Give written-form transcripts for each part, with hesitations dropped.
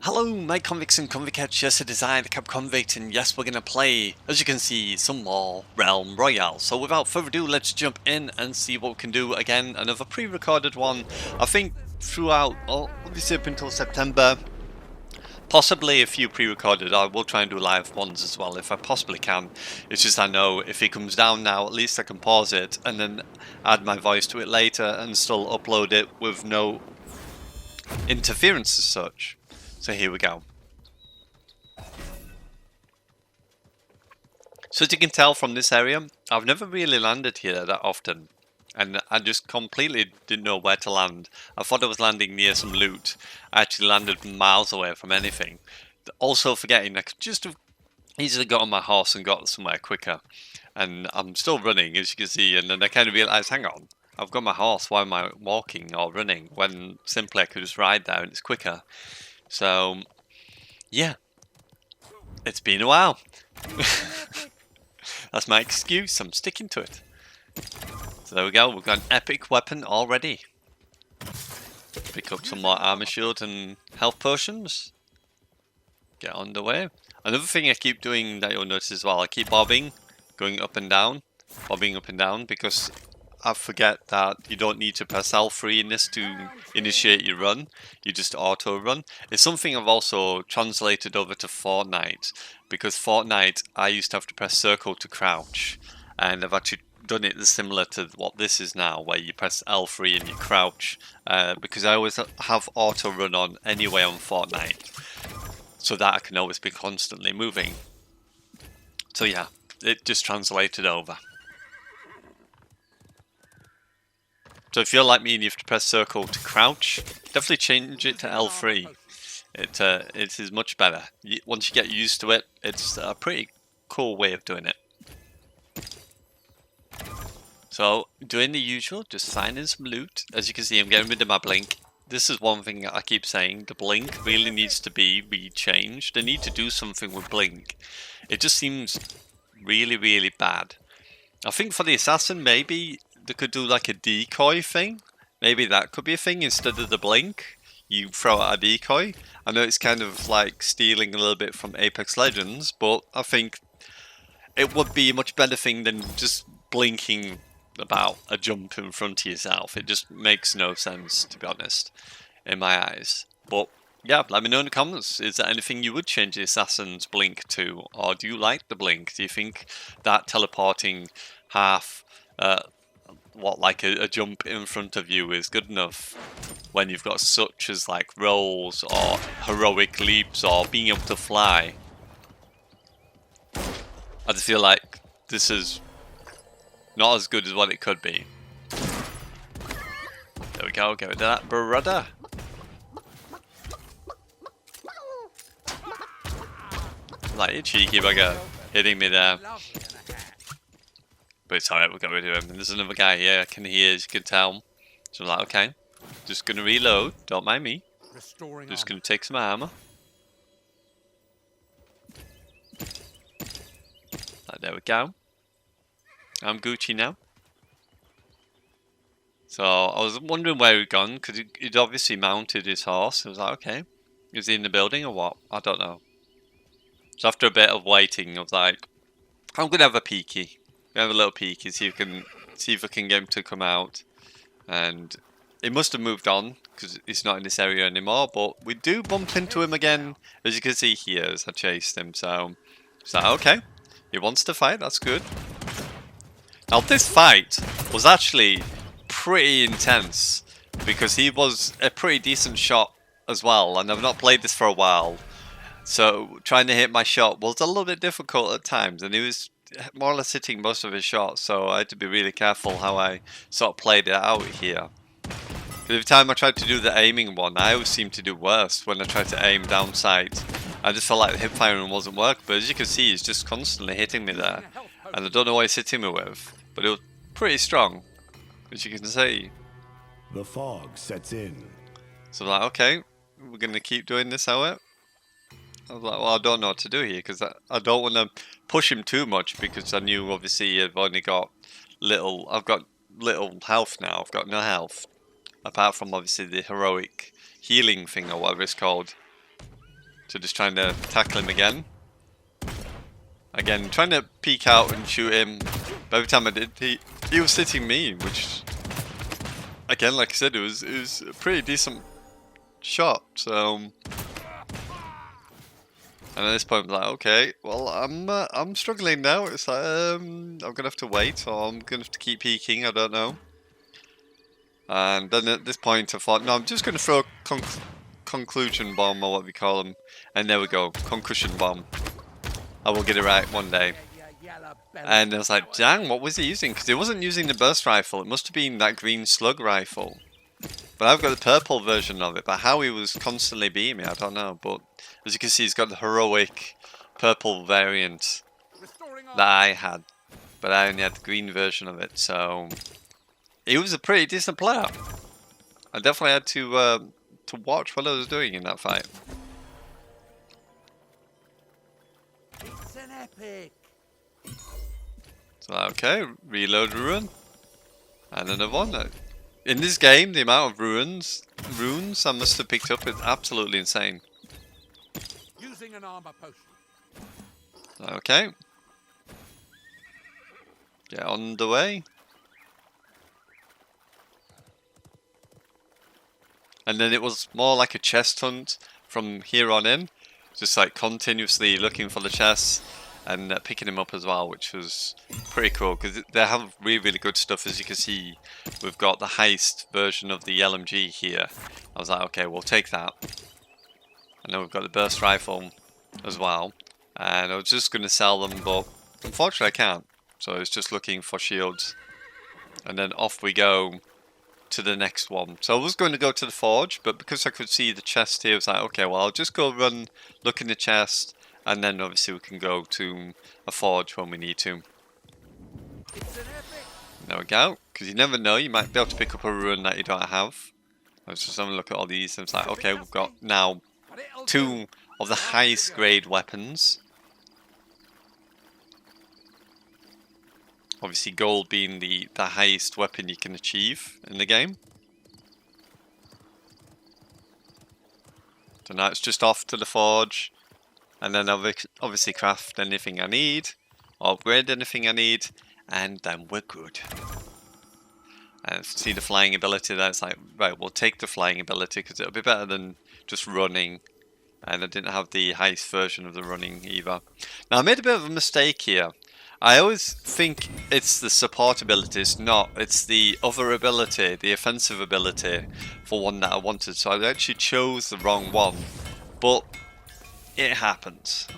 Hello my Convicts and Convicettes, yes it is I, the Kappa Convict, and yes we're gonna play, as you can see, some more Realm Royale. So without further ado, let's jump in and see what we can do. Again, another pre-recorded one, I think throughout, obviously up until September. Possibly a few pre-recorded. I will try and do live ones as well if I possibly can. It's just I know if it comes down now, at least I can pause it and then add my voice to it later and still upload it with no interference as such. So here we go. So as you can tell from this area, I've never really landed here that often. And I just completely didn't know where to land. I thought I was landing near some loot. I actually landed miles away from anything. Also forgetting I could just have easily got on my horse and got somewhere quicker. And I'm still running, as you can see, and then I kind of realised, hang on, I've got my horse, why am I walking or running? When simply I could just ride there and it's quicker. So, yeah, it's been a while. That's my excuse, I'm sticking to it. So there we go, we've got an epic weapon already. Pick up some more armor shield and health potions. Get on the way. Another thing I keep doing that you'll notice as well, I keep bobbing, going up and down, bobbing up and down, because I forget that you don't need to press L3 in this to initiate your run, you just auto run. It's something I've also translated over to Fortnite, because Fortnite I used to have to press circle to crouch, and I've actually done it similar to what this is now, where you press L3 and you crouch, because I always have auto run on anyway on Fortnite, so that I can always be constantly moving. So yeah, it just translated over. So if you're like me and you have to press circle to crouch, definitely change it to L3. It is much better. Once you get used to it, it's a pretty cool way of doing it. So, doing the usual, just finding some loot. As you can see, I'm getting rid of my blink. This is one thing I keep saying, the blink really needs to be changed. They need to do something with blink. It just seems really, really bad. I think for the assassin, maybe they could do like a decoy thing. Maybe that could be a thing instead of the blink. You throw out a decoy. I know it's kind of like stealing a little bit from Apex Legends, but I think it would be a much better thing than just blinking about a jump in front of yourself. It just makes no sense, to be honest, in my eyes. But yeah, let me know in the comments. Is there anything you would change the assassin's blink to? Or do you like the blink? Do you think that teleporting half, like a jump in front of you is good enough when you've got such as like rolls or heroic leaps or being able to fly? I just feel like this is not as good as what it could be. There we go, get rid of that brother. Like you cheeky bugger, hitting me there. But it's alright, we'll get rid of him. And there's another guy here I can hear, as you can tell. So I'm like, okay, just gonna reload, don't mind me. Just gonna take some armor. Like, there we go. I'm Gucci now. So I was wondering where he'd gone, because he'd obviously mounted his horse. I was like, okay, is he in the building or what? I don't know. So after a bit of waiting, I was like, I'm gonna have a peeky. Have a little peeky, see if I can get him to come out. And he must have moved on, because he's not in this area anymore. But we do bump into him again, as you can see here, as I chased him. So okay, he wants to fight. That's good. Now this fight was actually pretty intense, because he was a pretty decent shot as well, and I've not played this for a while, so trying to hit my shot was a little bit difficult at times, and he was more or less hitting most of his shots, so I had to be really careful how I sort of played it out here. Because every time I tried to do the aiming one, I always seemed to do worse when I tried to aim down sight. I just felt like the hip firing wasn't working, but as you can see, he's just constantly hitting me there, and I don't know what he's hitting me with. But it was pretty strong, as you can see. The fog sets in. So I'm like, okay, we're going to keep doing this, how it? I was like, well, I don't know what to do here, because I don't want to push him too much, because I knew, obviously, I've only got I've got little health now. I've got no health. Apart from obviously the heroic healing thing or whatever it's called. So just trying to tackle him again. Again, trying to peek out and shoot him. But every time I did, he was hitting me, which, again, like I said, it was a pretty decent shot. So, and at this point, I'm like, okay, well, I'm struggling now. It's like I'm gonna have to wait, or I'm gonna have to keep peeking. I don't know. And then at this point, I thought, no, I'm just gonna throw a conclusion bomb, or what we call them, and there we go, concussion bomb. I will get it right one day. And I was like, dang, what was he using? Because he wasn't using the burst rifle. It must have been that green slug rifle. But I've got the purple version of it. But how he was constantly beating me, I don't know. But as you can see, he's got the heroic purple variant that I had. But I only had the green version of it. So he was a pretty decent player. I definitely had to watch what I was doing in that fight. It's an epic. So okay, reload rune, and another one. In this game, the amount of runes I must have picked up is absolutely insane. Using an armor potion. Okay, get on the way. And then it was more like a chest hunt from here on in, just like continuously looking for the chests. And picking him up as well, which was pretty cool because they have really good stuff. As you can see, we've got the heist version of the LMG here. I was like, okay, we'll take that. And then we've got the burst rifle as well. And I was just going to sell them, but unfortunately I can't. So it's just looking for shields. And then off we go to the next one. So I was going to go to the forge, but because I could see the chest here, I was like, okay, well, I'll just go run, look in the chest. And then obviously we can go to a forge when we need to. There we go. Because you never know, you might be able to pick up a rune that you don't have. I was just having a look at all these and it's like, okay, we've got now 2 of the highest grade weapons. Obviously gold being the highest weapon you can achieve in the game. So now it's just off to the forge. And then I'll obviously craft anything I need, or upgrade anything I need, and then we're good. And see the flying ability there, it's like, right, we'll take the flying ability because it'll be better than just running. And I didn't have the highest version of the running either. Now I made a bit of a mistake here. I always think it's the support ability, it's not. It's the other ability, the offensive ability for one that I wanted. So I actually chose the wrong one. But it happens.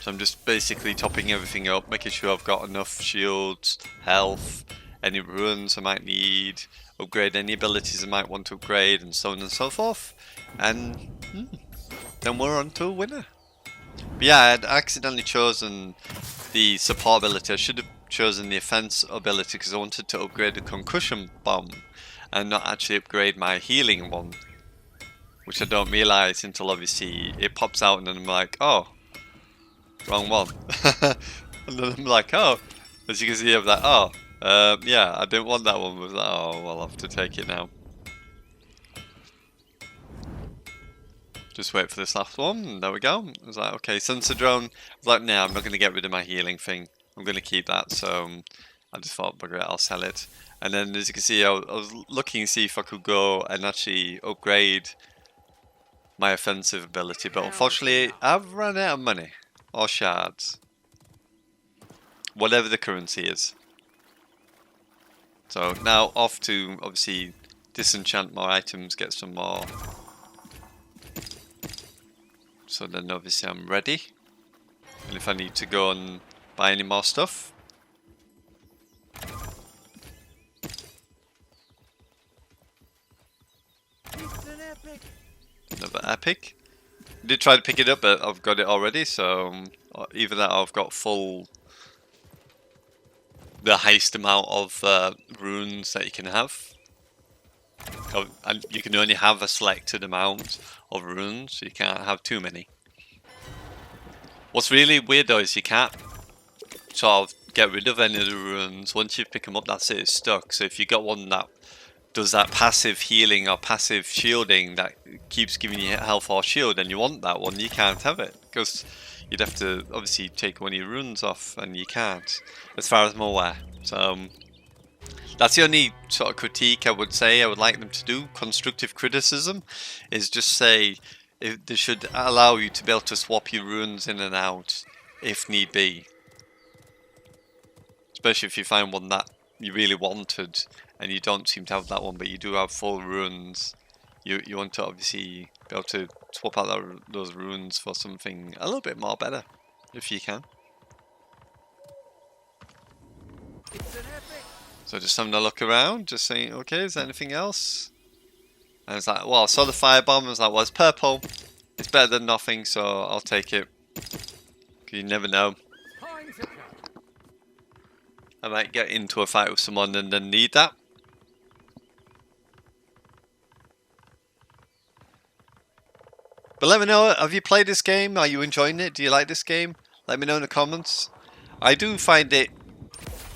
So I'm just basically topping everything up, making sure I've got enough shields, health, any runes I might need, upgrade any abilities I might want to upgrade, and so on and so forth. And then we're on to a winner. But yeah, I had accidentally chosen the support ability. I should have chosen the offense ability because I wanted to upgrade the concussion bomb and not actually upgrade my healing one. Which I don't realise until obviously it pops out and then I'm like, oh, wrong one. And then I'm like, oh, as you can see, I'm like, oh, yeah, I didn't want that one. I was like, oh, well, I'll have to take it now. Just wait for this last one, and there we go. I was like, okay, sensor drone. I was like, nah, I'm not going to get rid of my healing thing. I'm going to keep that, so I just thought, bugger it, I'll sell it. And then as you can see, I was looking to see if I could go and actually upgrade my offensive ability, but unfortunately I've run out of money or shards, whatever the currency is. So now off to obviously disenchant more items, get some more. So then obviously I'm ready, and if I need to go and buy any more stuff, It's an epic. another epic. I did try to pick it up, but I've got it already, so either that or I've got the highest amount of runes that you can have. And you can only have a selected amount of runes, so you can't have too many. What's really weird though is you can't sort of get rid of any of the runes. Once you pick them up, that's it, it's stuck. So if you got one that does that passive healing or passive shielding that keeps giving you health or shield, and you want that one, you can't have it, because you'd have to obviously take one of your runes off, and you can't, as far as I'm aware. So that's the only sort of critique I would say I would like them to do. Constructive criticism is just say if they should allow you to be able to swap your runes in and out if need be, especially if you find one that you really wanted and you don't seem to have that one, but you do have full runes. You want to obviously be able to swap out those runes for something a little bit more better, if you can. It's an epic. So just having a look around, just saying, okay, is there anything else? And it's like, well, I saw the firebomb, I was like, well, it's purple. It's better than nothing, so I'll take it. 'Cause you never know. Time to go. I might get into a fight with someone and then need that. But let me know, have you played this game? Are you enjoying it? Do you like this game? Let me know in the comments. I do find it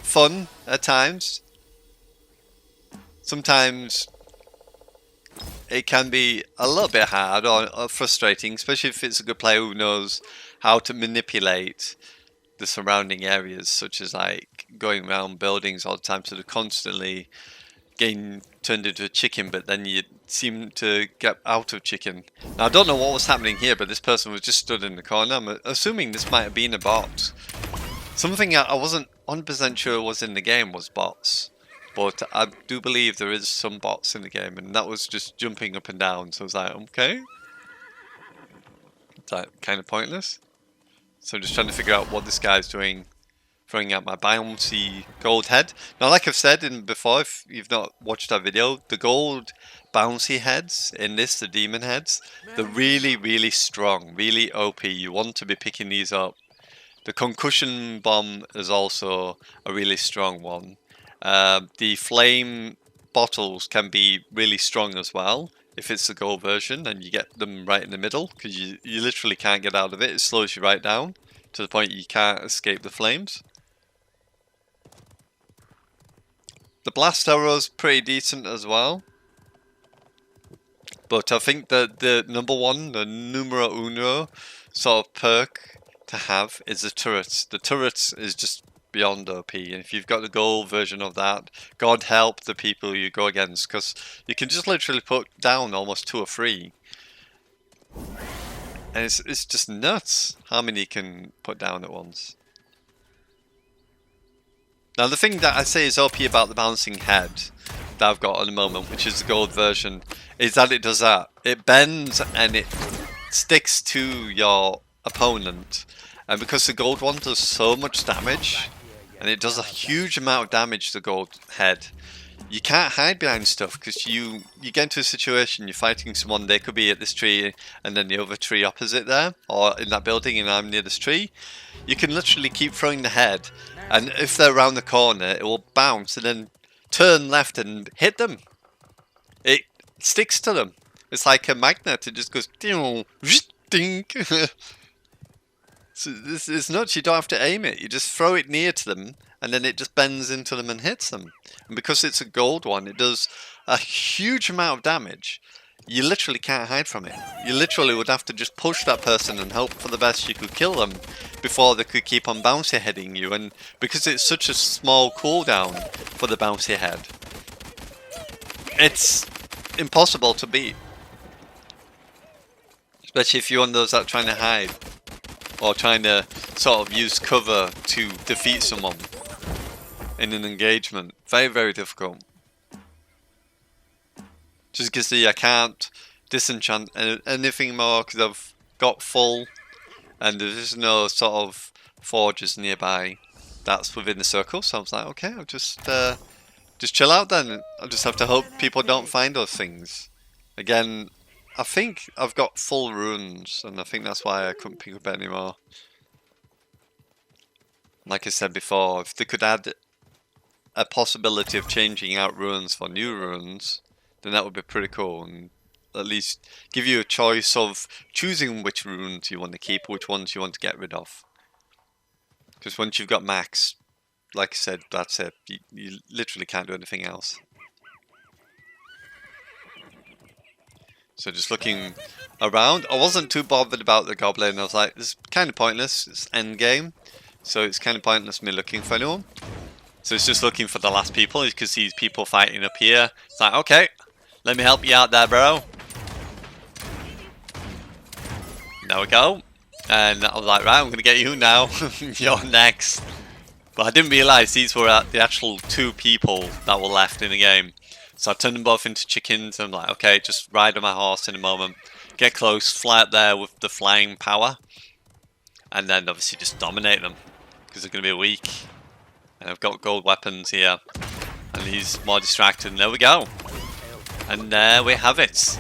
fun at times. Sometimes it can be a little bit hard or frustrating, especially if it's a good player who knows how to manipulate the surrounding areas, such as like going around buildings all the time, so they're constantly getting turned into a chicken, but then you seem to get out of chicken. Now I don't know what was happening here, but this person was just stood in the corner. I'm assuming this might have been a bot. Something I wasn't 100% sure was in the game was bots, but I do believe there is some bots in the game, and that was just jumping up and down, so I was like, okay, is that kind of pointless? So I'm just trying to figure out what this guy's doing, throwing out my bouncy gold head. Now, like I've said before, if you've not watched that video, the gold bouncy heads in this, the demon heads, they're really, really strong, really OP. You want to be picking these up. The concussion bomb is also a really strong one. The flame bottles can be really strong as well if it's the gold version, and you get them right in the middle, because you literally can't get out of it. It slows you right down to the point you can't escape the flames. The blast arrow's pretty decent as well, but I think that the number one, the numero uno sort of perk to have is the turrets. The turrets is just beyond OP, and if you've got the gold version of that, God help the people you go against, because you can just literally put down almost 2 or 3, and it's just nuts how many you can put down at once. Now the thing that I say is OP about the bouncing head that I've got at the moment, which is the gold version, is that it does that. It bends and it sticks to your opponent, and because the gold one does so much damage, and it does a huge amount of damage to the gold head, you can't hide behind stuff, because you get into a situation, you're fighting someone, they could be at this tree and then the other tree opposite there, or in that building, and I'm near this tree. You can literally keep throwing the head, and if they're around the corner, it will bounce and then turn left and hit them. It sticks to them. It's like a magnet. It just goes dink. So this is nuts. You don't have to aim it. You just throw it near to them, and then it just bends into them and hits them. And because it's a gold one, it does a huge amount of damage. You literally can't hide from it. You literally would have to just push that person and hope for the best you could kill them before they could keep on bouncy heading you. And because it's such a small cooldown for the bouncy head, it's impossible to beat. Especially if you're one of those that are trying to hide, or trying to sort of use cover to defeat someone in an engagement. Very, very difficult. Just you can see, I can't disenchant anything more because I've got full, and there's no sort of forges nearby that's within the circle. So I was like, okay, I'll just chill out then. I'll just have to hope people don't find those things. Again, I think I've got full runes, and I think that's why I couldn't pick up any more. Like I said before, if they could add a possibility of changing out runes for new runes, then that would be pretty cool, and at least give you a choice of choosing which runes you want to keep, which ones you want to get rid of. Because once you've got max like I said, that's it. You literally can't do anything else. So just looking around, I wasn't too bothered about the goblin. I was like, this is kind of pointless. It's end game, so it's kind of pointless me looking for anyone. So it's just looking for the last people. You can see people fighting up here. It's like, okay, let me help you out there, bro. There we go. And I was like, right, I'm going to get you now. You're next. But I didn't realise these were the actual 2 people that were left in the game. So I turned them both into chickens. And I'm like, okay, just ride on my horse in a moment. Get close, fly up there with the flying power. And then obviously just dominate them. Because they're going to be weak. And I've got gold weapons here. And he's more distracted. And there we go. And there we have it.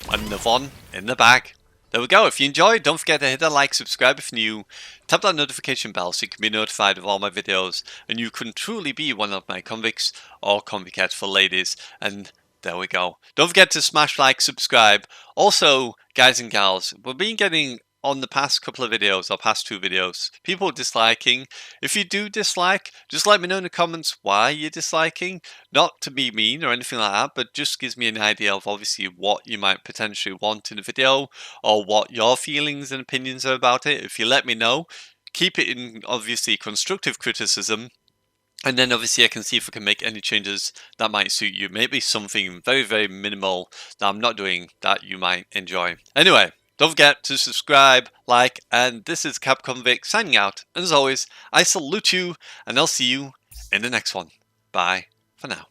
Another one in the bag. There we go. If you enjoyed, don't forget to hit that like, subscribe if new, tap that notification bell so you can be notified of all my videos, and you can truly be one of my convicts or convicts for ladies. And there we go. Don't forget to smash like, subscribe. Also, guys and gals, we've been getting on the past couple of videos, or past 2 videos, people disliking. If you do dislike, just let me know in the comments why you're disliking. Not to be mean or anything like that, but just gives me an idea of obviously what you might potentially want in a video, or what your feelings and opinions are about it. If you let me know, keep it in obviously constructive criticism. And then obviously I can see if I can make any changes that might suit you. Maybe something very, very minimal that I'm not doing that you might enjoy. Anyway, don't forget to subscribe, like, and this is Convict signing out. And as always, I salute you, and I'll see you in the next one. Bye for now.